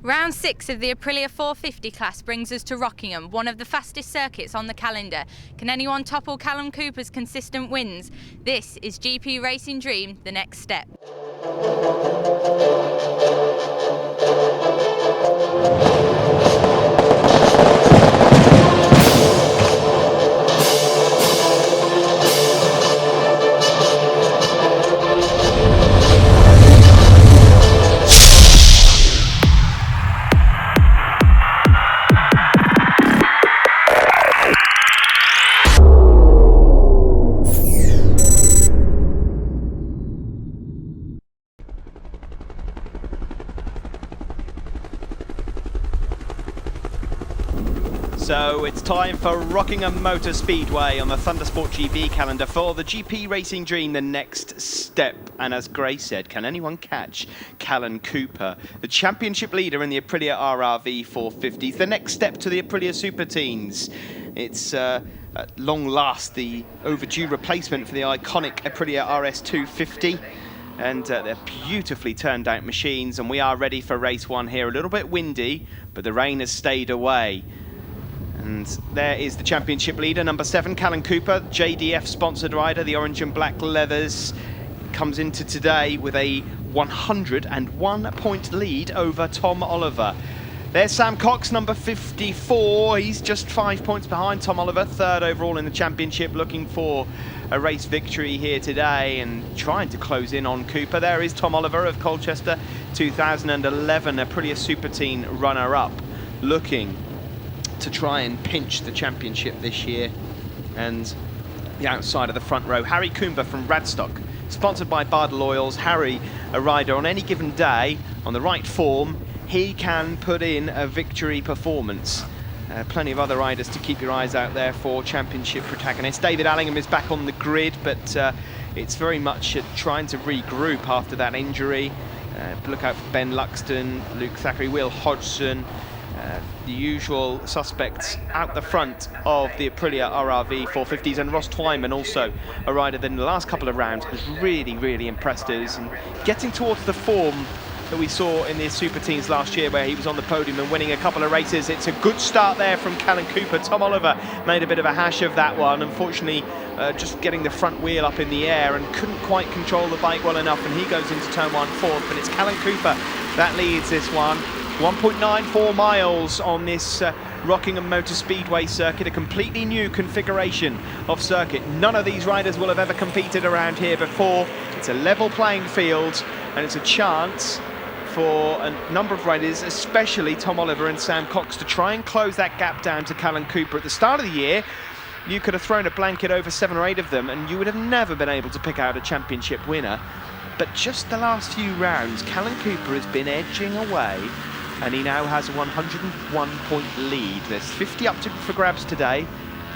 Round 6 of the Aprilia 450 class brings us to Rockingham, one of the fastest circuits on the calendar. Can anyone topple Callum Cooper's consistent wins? This is GP Racing Dream, the next step. So it's time for Rockingham Motor Speedway on the ThundersportGB calendar for the GP Racing Dream, the next step. And as Grace said, can anyone catch Callum Cooper, the championship leader in the Aprilia RRV 450, the next step to the Aprilia Super Teens. It's at long last the overdue replacement for the iconic Aprilia RS 250. And they're beautifully turned out machines, and we are ready for race one here. A little bit windy, but the rain has stayed away. And there is the championship leader, number 7, Callum Cooper, JDF sponsored rider, the orange and black leathers. Comes into today with a 101-point lead over Tom Oliver. There's Sam Cox, number 54. He's just 5 points behind Tom Oliver, 3rd overall in the championship, looking for a race victory here today and trying to close in on Cooper. There is Tom Oliver of Colchester, 2011 Aprilia Super Teen runner-up, looking to try and pinch the championship this year. And the outside of the front row, Harry Coomber from Radstock, sponsored by Bardell Oils. Harry, a rider on any given day, on the right form, he can put in a victory performance. Plenty of other riders to keep your eyes out there for championship protagonists. David Allingham is back on the grid, but it's very much trying to regroup after that injury. Look out for Ben Luxton, Luke Thackeray, Will Hodgson, the usual suspects out the front of the Aprilia RRV 450s, and Ross Twyman, also a rider that in the last couple of rounds has really impressed us, and getting towards the form that we saw in the Super Teens last year, where he was on the podium and winning a couple of races. It's a good start there from Callum Cooper. Tom Oliver made a bit of a hash of that one, unfortunately just getting the front wheel up in the air and couldn't quite control the bike well enough, and he goes into turn 1 fourth. But it's Callum Cooper that leads this one. 1.94 miles on this Rockingham Motor Speedway circuit, a completely new configuration of circuit. None of these riders will have ever competed around here before. It's a level playing field, and it's a chance for a number of riders, especially Tom Oliver and Sam Cox, to try and close that gap down to Callum Cooper. At the start of the year, you could have thrown a blanket over 7 or 8 of them, and you would have never been able to pick out a championship winner. But just the last few rounds, Callum Cooper has been edging away, and he now has a 101-point lead. There's 50 up for grabs today,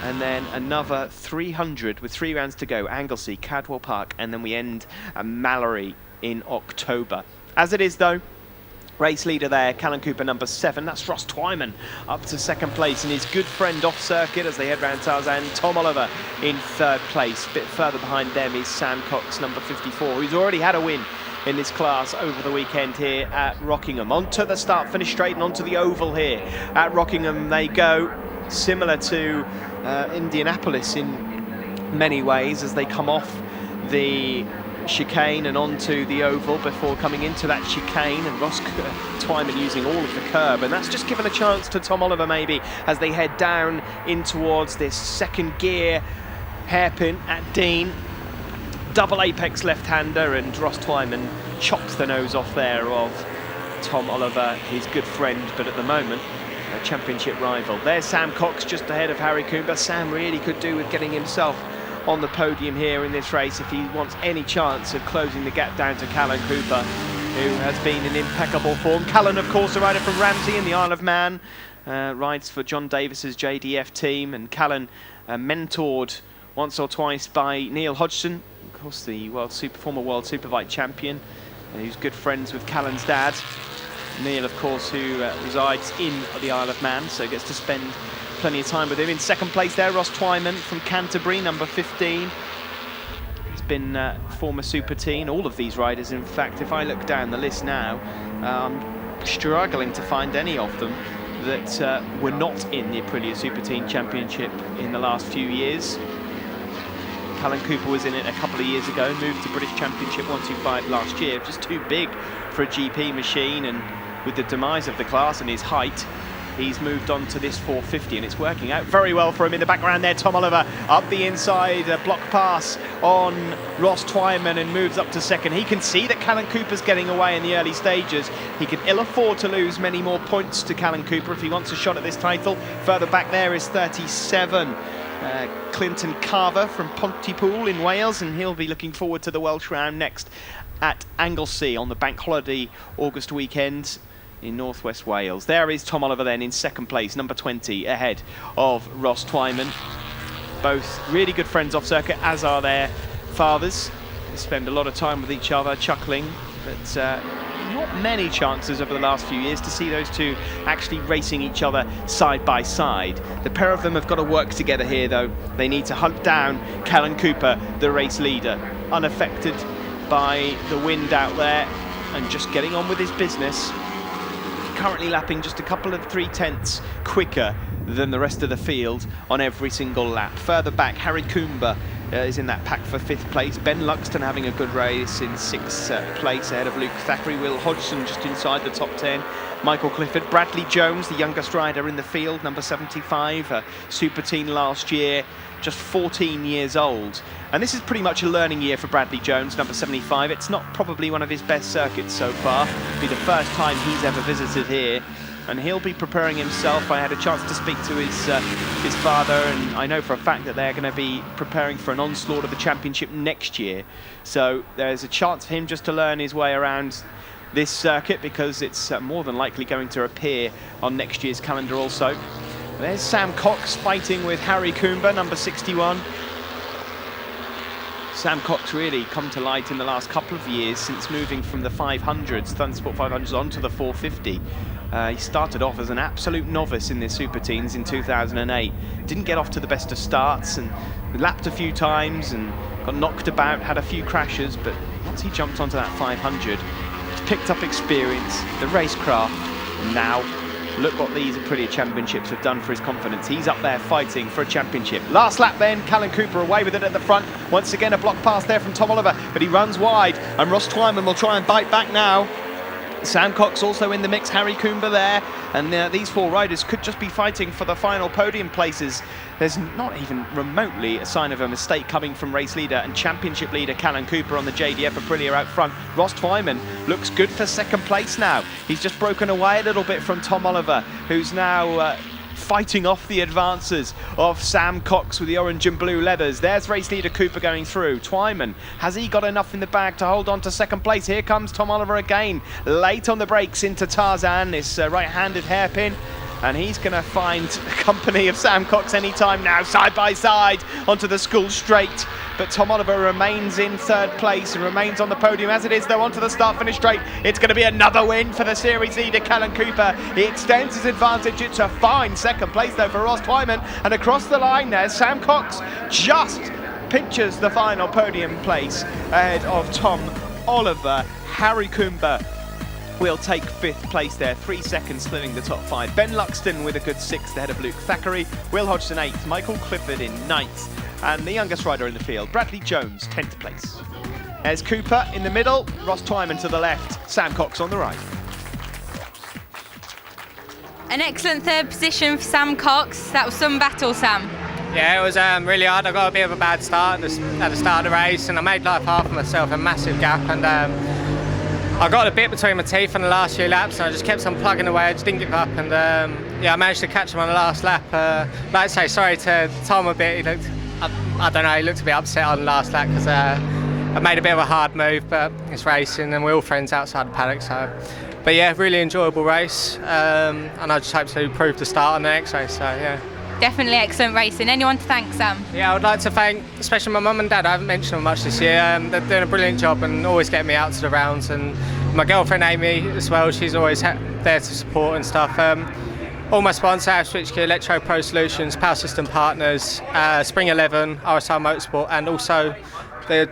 and then another 300 with 3 rounds to go. Anglesey, Cadwell Park, and then we end at Mallory in October. As it is, though, race leader there, Callum Cooper, number 7. That's Ross Twyman up to 2nd place, and his good friend off circuit as they head round Tarzan, Tom Oliver in 3rd place. A bit further behind them is Sam Cox, number 54, who's already had a win in this class over the weekend here at Rockingham. Onto the start finish straight and onto the oval here at Rockingham they go, similar to Indianapolis in many ways, as they come off the chicane and onto the oval before coming into that chicane, and Ross Twyman using all of the curb, and that's just given a chance to Tom Oliver maybe as they head down in towards this 2nd gear hairpin at Dean. Double apex left-hander, and Ross Twyman chops the nose off there of Tom Oliver, his good friend, but at the moment a championship rival. There's Sam Cox just ahead of Harry Coomber. Sam really could do with getting himself on the podium here in this race if he wants any chance of closing the gap down to Callum Cooper, who has been in impeccable form. Callum, of course, a rider from Ramsey in the Isle of Man, rides for John Davis's JDF team, and Callum mentored once or twice by Neil Hodgson, of course the former World Superbike champion, who's good friends with Callum's dad. Neil, of course, who resides in the Isle of Man, so gets to spend plenty of time with him. In 2nd place there, Ross Twyman from Canterbury, number 15. He's been former Super Teen. All of these riders, in fact, if I look down the list now, struggling to find any of them that were not in the Aprilia Super Team Championship in the last few years. Callum Cooper was in it a couple of years ago, moved to British Championship 125 last year, just too big for a GP machine, and with the demise of the class and his height, he's moved on to this 450, and it's working out very well for him. In the background there, Tom Oliver up the inside, a block pass on Ross Twyman, and moves up to second. He can see that Callum Cooper's getting away in the early stages. He can ill afford to lose many more points to Callum Cooper if he wants a shot at this title. Further back there is 37. Clinton Carver from Pontypool in Wales, and he'll be looking forward to the Welsh round next at Anglesey on the bank holiday August weekend in northwest Wales. There is Tom Oliver then in second place, number 20, ahead of Ross Twyman. Both really good friends off circuit, as are their fathers. They spend a lot of time with each other, chuckling, but not many chances over the last few years to see those two actually racing each other side by side. The pair of them have got to work together here, though. They need to hunt down Callum Cooper, the race leader, unaffected by the wind out there and just getting on with his business. Currently lapping just a couple of 3/10ths quicker than the rest of the field on every single lap. Further back, Harry Coomber is in that pack for 5th place. Ben Luxton having a good race in 6th place ahead of Luke Thackeray. Will Hodgson just inside the top 10. Michael Clifford. Bradley Jones, the youngest rider in the field, number 75, Super Teen last year, just 14 years old. And this is pretty much a learning year for Bradley Jones, number 75. It's not probably one of his best circuits so far. It'll be the first time he's ever visited here, and he'll be preparing himself. I had a chance to speak to his father, and I know for a fact that they're going to be preparing for an onslaught of the championship next year. So there's a chance for him just to learn his way around this circuit, because it's more than likely going to appear on next year's calendar also. There's Sam Cox fighting with Harry Coomber, number 61. Sam Cox really come to light in the last couple of years since moving from the 500s, Thundersport 500s, onto the 450. He started off as an absolute novice in the Super Teens in 2008. Didn't get off to the best of starts and lapped a few times and got knocked about, had a few crashes, but once he jumped onto that 500, he's picked up experience, the racecraft, and now look what these Aprilia Championships have done for his confidence. He's up there fighting for a championship. Last lap then, Callum Cooper away with it at the front. Once again, a block pass there from Tom Oliver, but he runs wide, and Ross Twyman will try and bite back now. Sam Cox also in the mix, Harry Coomber there, and these 4 riders could just be fighting for the final podium places. There's not even remotely a sign of a mistake coming from race leader and championship leader Callum Cooper on the JDF Aprilia out front. Ross Twyman looks good for 2nd place now. He's just broken away a little bit from Tom Oliver, who's now fighting off the advances of Sam Cox with the orange and blue leathers. There's race leader Cooper going through. Twyman, has he got enough in the bag to hold on to 2nd place? Here comes Tom Oliver again, late on the brakes into Tarzan, this right-handed hairpin. And he's going to find company of Sam Cox anytime now, side by side onto the school straight. But Tom Oliver remains in 3rd place and remains on the podium as it is, though, onto the start-finish straight. It's going to be another win for the series leader, Callum Cooper. He extends his advantage. It's a fine 2nd place, though, for Ross Twyman. And across the line there, Sam Cox just pinches the final podium place ahead of Tom Oliver. Harry Coomber will take 5th place there, 3 seconds splitting the top 5. Ben Luxton with a good 6th ahead of Luke Thackeray. Will Hodgson 8th, Michael Clifford in 9th, and the youngest rider in the field, Bradley Jones, 10th place. There's Cooper in the middle, Ross Twyman to the left, Sam Cox on the right. An excellent 3rd position for Sam Cox. That was some battle, Sam. Yeah, it was really hard. I got a bit of a bad start at the start of the race, and I made like half of myself, a massive gap, and I got a bit between my teeth on the last few laps, and I just kept on plugging away. I just didn't give up, and yeah, I managed to catch him on the last lap. Like I say, sorry to Tom a bit. He looked, I don't know, he looked a bit upset on the last lap because I made a bit of a hard move, but it's racing, and we're all friends outside the paddock. So, but yeah, really enjoyable race, and I just hope to improve the start on the next race. So yeah. Definitely excellent racing. Anyone to thank, Sam? Yeah, I would like to thank especially my mum and dad. I haven't mentioned them much this year. They're doing a brilliant job and always getting me out to the rounds. And my girlfriend Amy as well, she's always there to support and stuff. All my sponsors, Switchgear, Electro Pro Solutions, Power System Partners, Spring 11, RSR Motorsport, and also the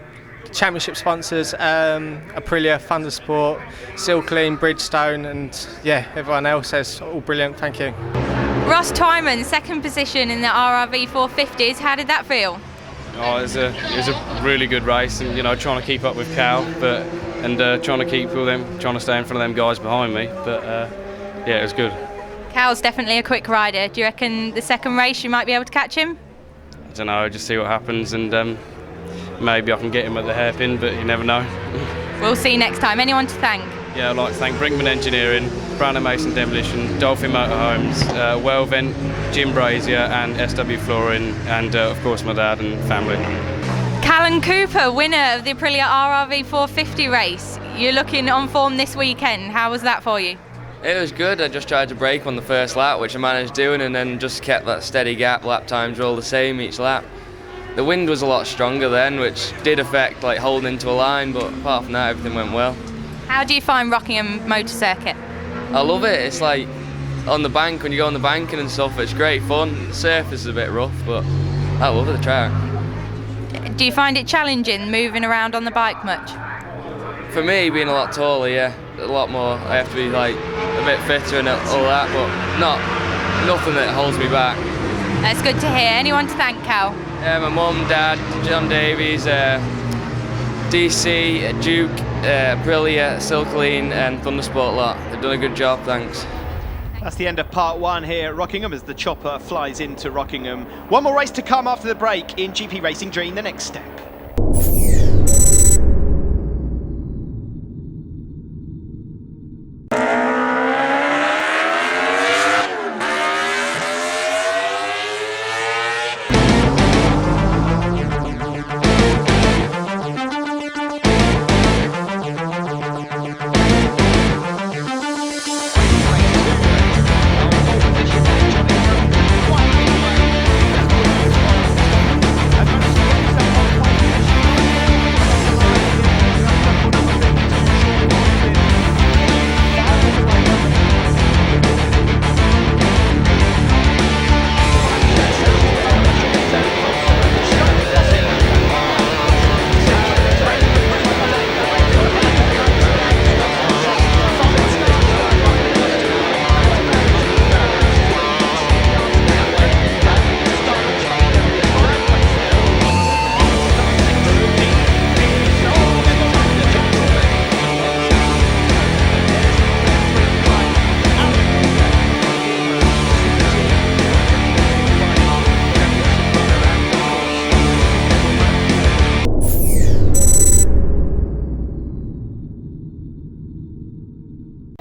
championship sponsors, Aprilia, Thundersport, Silkleen, Bridgestone, and yeah, everyone else is all brilliant. Thank you. Ross Twyman, second position in the RRV 450s. How did that feel? Oh, it was a really good race, and trying to keep up with Cal, and trying to keep all them, trying to stay in front of them guys behind me. But yeah, it was good. Cal's definitely a quick rider. Do you reckon the second race you might be able to catch him? I don't know, just see what happens, and maybe I can get him at the hairpin, but you never know. We'll see next time. Anyone to thank? Yeah, I'd like to thank Brinkman Engineering, Brown & Mason Demolition, Dolphin Motorhomes, Wellvent, Jim Brazier and SW Flooring, and of course my dad and family. Callan Cooper, winner of the Aprilia RRV 450 race. You're looking on form this weekend. How was that for you? It was good. I just tried to brake on the first lap, which I managed doing, and then just kept that steady gap. Lap times were all the same each lap. The wind was a lot stronger then, which did affect like holding into a line, but apart from that, everything went well. How do you find Rockingham Motor Circuit? I love it. It's like on the bank, when you go on the banking and stuff, it's great fun. The surface is a bit rough, but I love the track. Do you find it challenging moving around on the bike much? For me, being a lot taller, yeah, a lot more. I have to be like a bit fitter and all that, but nothing that holds me back. That's good to hear. Anyone to thank, Cal? Yeah, my mum, dad, John Davies, DC, Duke, Aprilia, Silkleen and Thundersport lot. They've done a good job, thanks. That's the end of part one here at Rockingham as the chopper flies into Rockingham. One more race to come after the break in GP Racing Dream, the next step.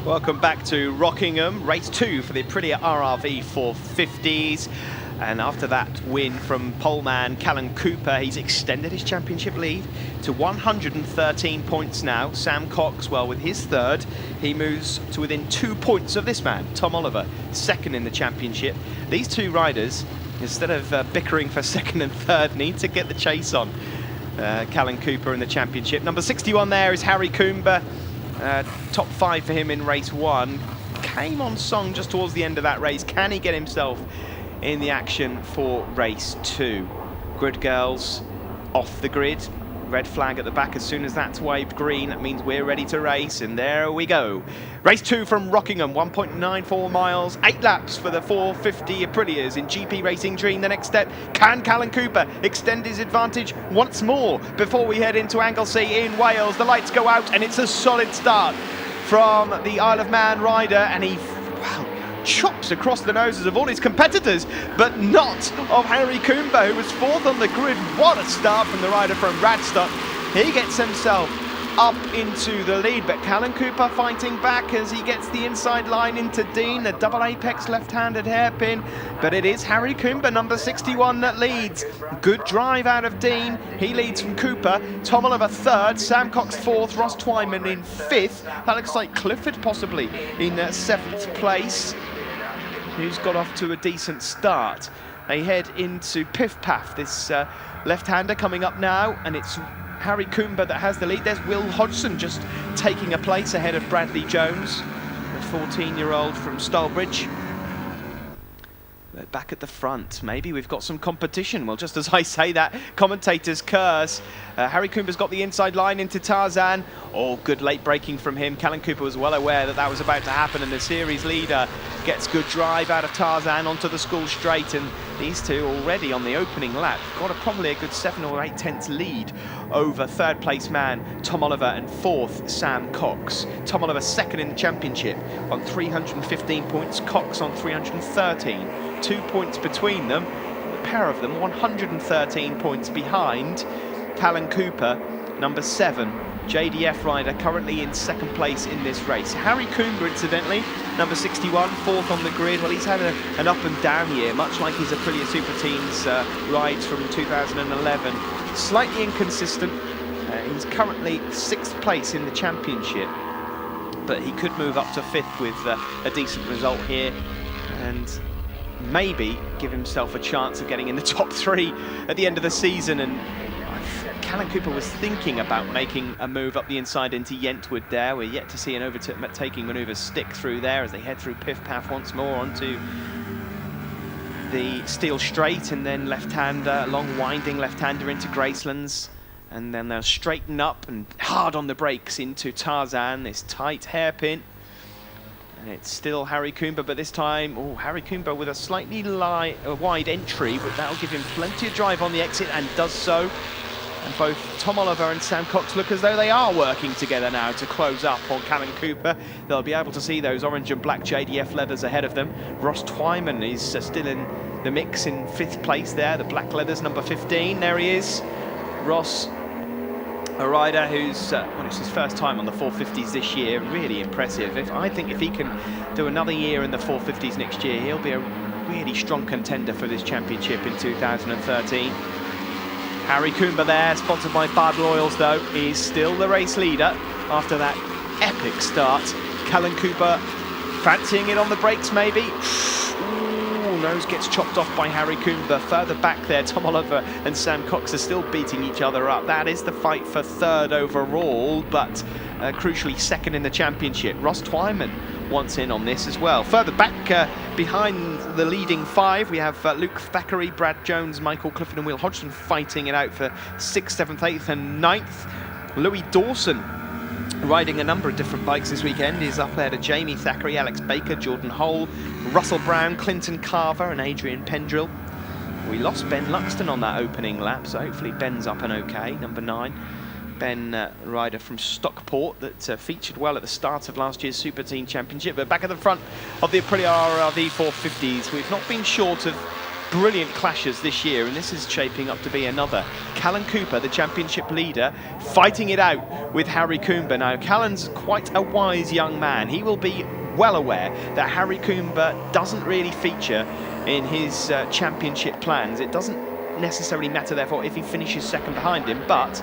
Welcome back to Rockingham, race 2 for the Aprilia RRV 450s. And after that win from poleman Callan Cooper, he's extended his championship lead to 113 points now. Sam Coxwell with his third. He moves to within 2 points of this man, Tom Oliver, second in the championship. These two riders, instead of bickering for second and third, need to get the chase on. Callan Cooper in the championship. Number 61 there is Harry Coomber. Top 5 for him in race 1. Came on song just towards the end of that race. Can he get himself in the action for race 2? Grid girls off the grid. Red flag at the back. As soon as that's waved green, that means we're ready to race, and there we go. Race 2 from Rockingham, 1.94 miles, 8 laps for the 450 Aprilias in GP Racing Dream. The next step, can Callan Cooper extend his advantage once more before we head into Anglesey in Wales? The lights go out and it's a solid start from the Isle of Man rider, and he, wow, chops across the noses of all his competitors, but not of Harry Coomber, who was 4th on the grid. What a start from the rider from Radstock. He gets himself up into the lead, but Callan Cooper fighting back as he gets the inside line into Dean, the double apex left-handed hairpin, but it is Harry Coomber, number 61, that leads. Good drive out of Dean. He leads from Cooper. Tom Oliver 3rd, Sam Cox 4th, Ross Twyman in 5th. That looks like Clifford possibly in 7th place, who's got off to a decent start. They head into Piff Paff, this left-hander coming up now, and it's Harry Coomber that has the lead. There's Will Hodgson just taking a place ahead of Bradley Jones, the 14-year-old from Stalbridge. But back at the front, maybe we've got some competition. Well, just as I say that, commentators curse. Harry Coomber's got the inside line into Tarzan. Oh, good late braking from him. Callan Cooper was well aware that that was about to happen, and the series leader gets good drive out of Tarzan onto the school straight, and these two already on the opening lap got probably a good 7 or 8 tenths lead over third place man Tom Oliver and fourth Sam Cox. Tom Oliver second in the championship on 315 points, Cox on 313. 2 points between them, the pair of them 113 points behind Callan Cooper, number 7. JDF rider currently in second place in this race. Harry Coomber, incidentally, number 61, fourth on the grid. Well, he's had an up and down year, much like his Aprilia Super Teams rides from 2011. Slightly inconsistent. He's currently 6th place in the championship, but he could move up to 5th with a decent result here, and maybe give himself a chance of getting in the top 3 at the end of the season. And Callan Cooper was thinking about making a move up the inside into Yentwood there. We're yet to see an overtaking manoeuvre stick through there as they head through Piff Paff once more onto the Steel Straight, and then left-hander, long winding left-hander into Gracelands. And then they'll straighten up and hard on the brakes into Tarzan, this tight hairpin. And it's still Harry Coomber, but this time, oh, Harry Coomber with a slightly wide entry, but that'll give him plenty of drive on the exit, and does so. And both Tom Oliver and Sam Cox look as though they are working together now to close up on Callan Cooper. They'll be able to see those orange and black JDF leathers ahead of them. Ross Twyman is still in the mix in 5th place there, the black leathers, number 15. There he is. Ross, a rider who's, well, it's his first time on the 450s this year, really impressive. I think if he can do another year in the 450s next year, he'll be a really strong contender for this championship in 2013. Harry Coomber there, sponsored by Bud Loyals though, is still the race leader after that epic start. Callan Cooper fancying it on the brakes maybe. Ooh, nose gets chopped off by Harry Coomber. Further back there, Tom Oliver and Sam Cox are still beating each other up. That is the fight for 3rd overall, but crucially 2nd in the championship. Ross Twyman wants in on this as well. Further back behind the leading 5, we have Luke Thackeray, Brad Jones, Michael Clifford and Will Hodgson fighting it out for 6th, 7th, 8th and 9th. Louis Dawson, riding a number of different bikes this weekend, is up there to Jamie Thackeray, Alex Baker, Jordan Hole, Russell Brown, Clinton Carver and Adrian Pendrill. We lost Ben Luxton on that opening lap, so hopefully Ben's up and okay, number 9. Ben, rider from Stockport that featured well at the start of last year's Super Team Championship. But back at the front of the Aprilia RRV 450s, we've not been short of brilliant clashes this year, and this is shaping up to be another. Callan Cooper, the championship leader, fighting it out with Harry Coomber. Now, Callan's quite a wise young man. He will be well aware that Harry Coomber doesn't really feature in his championship plans. It doesn't necessarily matter, therefore, if he finishes 2nd behind him, but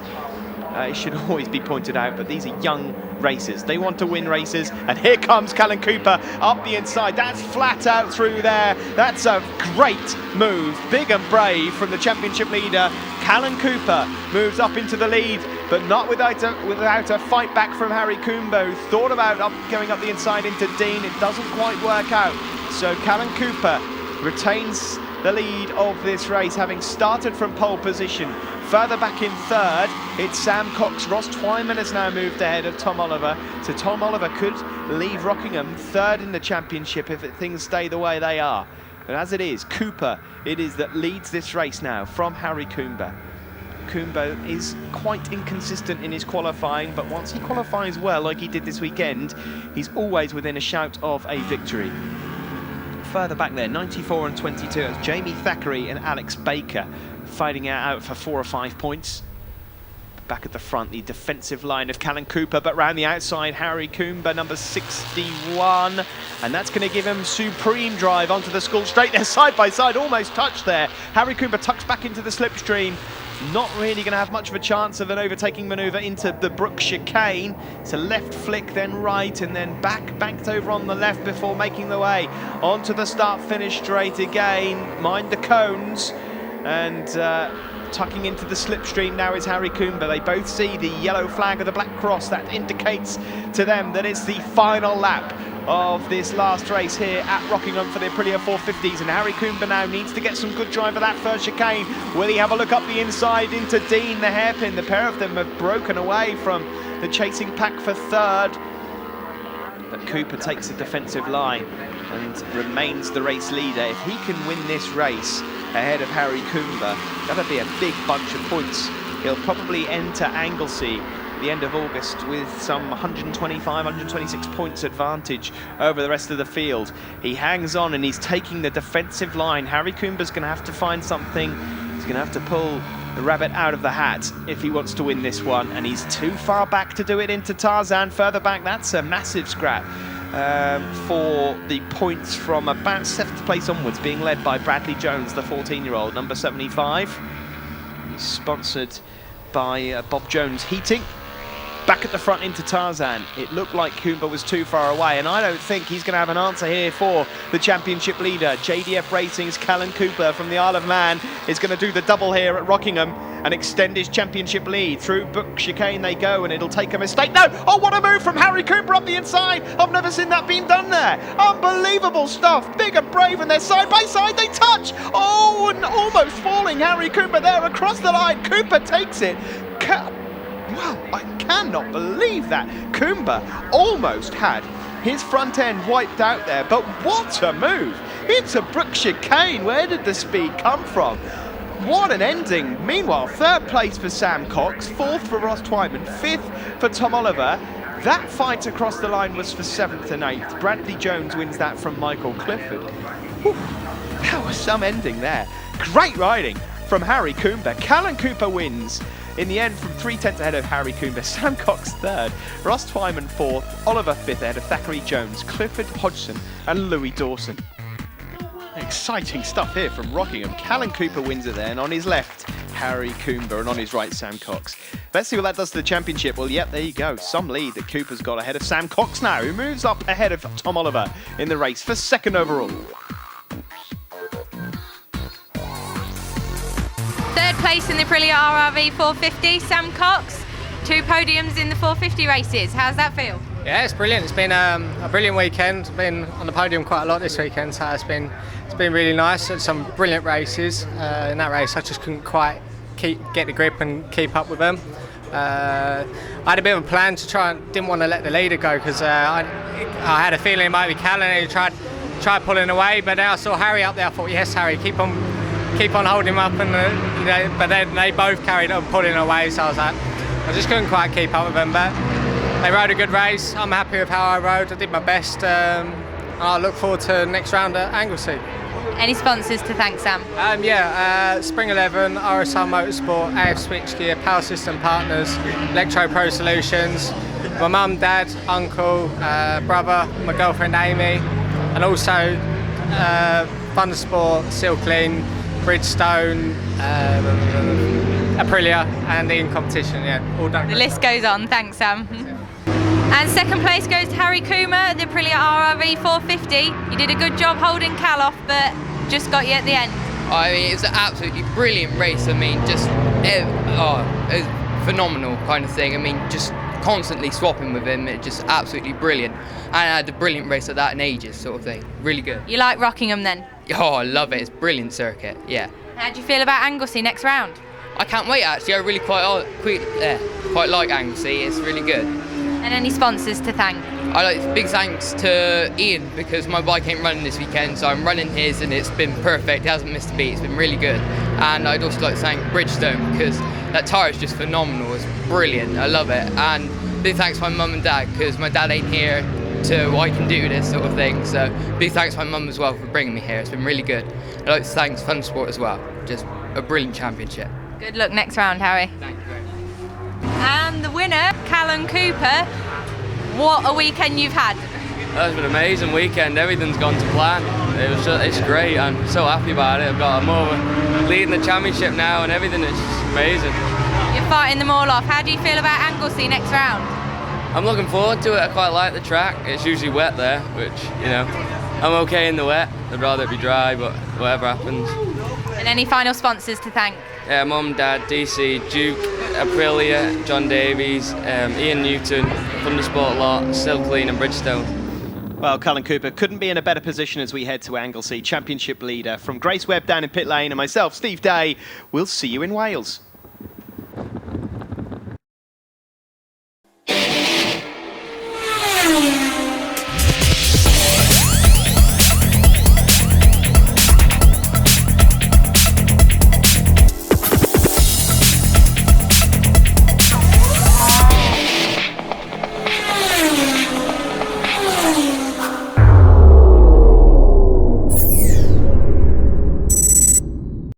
it should always be pointed out, but these are young racers. They want to win races, and here comes Callan Cooper up the inside. That's flat out through there. That's a great move, big and brave from the championship leader. Callan Cooper moves up into the lead, but not without a fight back from Harry Coomber, who thought about going up the inside into Dean. It doesn't quite work out. So Callan Cooper retains the lead of this race, having started from pole position. Further back in 3rd, it's Sam Cox. Ross Twyman has now moved ahead of Tom Oliver. So Tom Oliver could leave Rockingham 3rd in the championship if things stay the way they are. But as it is, Cooper it is that leads this race now from Harry Coomber. Coomber is quite inconsistent in his qualifying, but once he qualifies well, like he did this weekend, he's always within a shout of a victory. Further back there, 94 and 22, it's Jamie Thackeray and Alex Baker fighting it out for 4 or 5 points. Back at the front, the defensive line of Callan Cooper, but round the outside, Harry Coomber, number 61, and that's going to give him supreme drive onto the school straight. They're side by side, almost touched there. Harry Coomber tucks back into the slipstream. Not really going to have much of a chance of an overtaking manoeuvre into the Brook chicane. It's a left flick, then right, and then banked over on the left before making the way onto the start-finish straight again. Mind the cones, and tucking into the slipstream now is Harry Coomber. They both see the yellow flag of the black cross. That indicates to them that it's the final lap of this last race here at Rockingham for the Aprilia 450s, and Harry Coomber now needs to get some good drive of that first chicane. Will he have a look up the inside into Dean, the hairpin? The pair of them have broken away from the chasing pack for third, but Cooper takes the defensive line and remains the race leader. If he can win this race ahead of Harry Coomber, that'll be a big bunch of points. He'll probably enter Anglesey at the end of August with some 125, 126 points advantage over the rest of the field. He hangs on and he's taking the defensive line. Harry Coomber's going to have to find something. He's going to have to pull the rabbit out of the hat if he wants to win this one, and he's too far back to do it into Tarzan. Further back, that's a massive scrap for the points from about 7th place onwards, being led by Bradley Jones, the 14-year-old, number 75. He's sponsored by Bob Jones Heating. Back at the front into Tarzan. It looked like Coomber was too far away, and I don't think he's going to have an answer here for the championship leader. JDF Racing's Callan Cooper from the Isle of Man is going to do the double here at Rockingham and extend his championship lead. Through Brook Chicane they go, and it'll take a mistake. No! Oh, what a move from Harry Cooper up the inside! I've never seen that being done there. Unbelievable stuff. Big and brave, and they're side by side. They touch! Oh, and almost falling Harry Cooper there across the line. Cooper takes it. Wow, I cannot believe that. Coomber almost had his front end wiped out there, but what a move into Brook Chicane. Where did the speed come from? What an ending. Meanwhile, 3rd place for Sam Cox, 4th for Ross Twyman, 5th for Tom Oliver. That fight across the line was for 7th and 8th. Bradley Jones wins that from Michael Clifford. Whew, that was some ending there. Great riding from Harry Coomber. Callan Cooper wins in the end from 3/10 ahead of Harry Coomber. Sam Cox 3rd, Ross Twyman 4th, Oliver 5th ahead of Thackeray Jones, Clifford Hodgson and Louis Dawson. Exciting stuff here from Rockingham. Callan Cooper wins it there, and on his left, Harry Coomber, and on his right, Sam Cox. Let's see what that does to the championship. Well, yep, there you go. Some lead that Cooper's got ahead of Sam Cox now, who moves up ahead of Tom Oliver in the race for 2nd overall. 3rd place in the Aprilia RRV 450, Sam Cox. 2 podiums in the 450 races. How's that feel? Yeah, it's brilliant. It's been a brilliant weekend. I've been on the podium quite a lot this weekend, so it's been really nice. Had some brilliant races. In that race, I just couldn't quite get the grip and keep up with them. I had a bit of a plan to try and didn't want to let the leader go because I had a feeling it might be Callan. He tried pulling away, but then I saw Harry up there. I thought, yes, Harry, keep on holding him up, and but then they both carried on pulling away. So I just couldn't quite keep up with them. But they rode a good race. I'm happy with how I rode. I did my best. I look forward to the next round at Anglesey. Any sponsors to thank, Sam? Spring 11, RSR Motorsport, AF Switchgear, Power System Partners, Electro Pro Solutions, my mum, dad, uncle, brother, my girlfriend Amy, and also Thundersport, Seal Clean, Bridgestone, Aprilia, and In Competition. Yeah, all done. The list goes on. Thanks, Sam. And 2nd place goes to Harry Coomer, the Aprilia RRV 450. You did a good job holding Cal off, but just got you at the end. I mean, it was an absolutely brilliant race. I mean, it was phenomenal kind of thing. I mean, just constantly swapping with him, it's just absolutely brilliant. And I had a brilliant race at that in ages, sort of thing. Really good. You like Rockingham then? Oh, I love it. It's a brilliant circuit, yeah. How do you feel about Anglesey next round? I can't wait, actually. I really quite like Anglesey. It's really good. And any sponsors to thank? I like big thanks to Ian, because my bike ain't running this weekend, so I'm running his and it's been perfect. It hasn't missed a beat. It's been really good. And I'd also like to thank Bridgestone, because that tyre is just phenomenal. It's brilliant. I love it. And big thanks to my mum and dad, because my dad ain't here to I can do this sort of thing. So big thanks to my mum as well for bringing me here. It's been really good. I'd like to thank Thundersport as well. Just a brilliant championship. Good luck next round, Harry. Thank you very much. And the winner, Callan Cooper. What a weekend you've had. That's been an amazing weekend. Everything's gone to plan. It's great. I'm so happy about it. I'm over leading the championship now, and everything is just amazing. You're fighting them all off. How do you feel about Anglesey next round? I'm looking forward to it. I quite like the track. It's usually wet there, which, you know, I'm okay in the wet. I'd rather it be dry, but whatever happens. And any final sponsors to thank? Yeah, Mum, Dad, DC, Duke, Aprilia, John Davies, Ian Newton, Thundersport Lot, Still Clean and Bridgestone. Well, Cullen Cooper couldn't be in a better position as we head to Anglesey, championship leader. From Grace Webb down in pit lane and myself, Steve Day, we'll see you in Wales.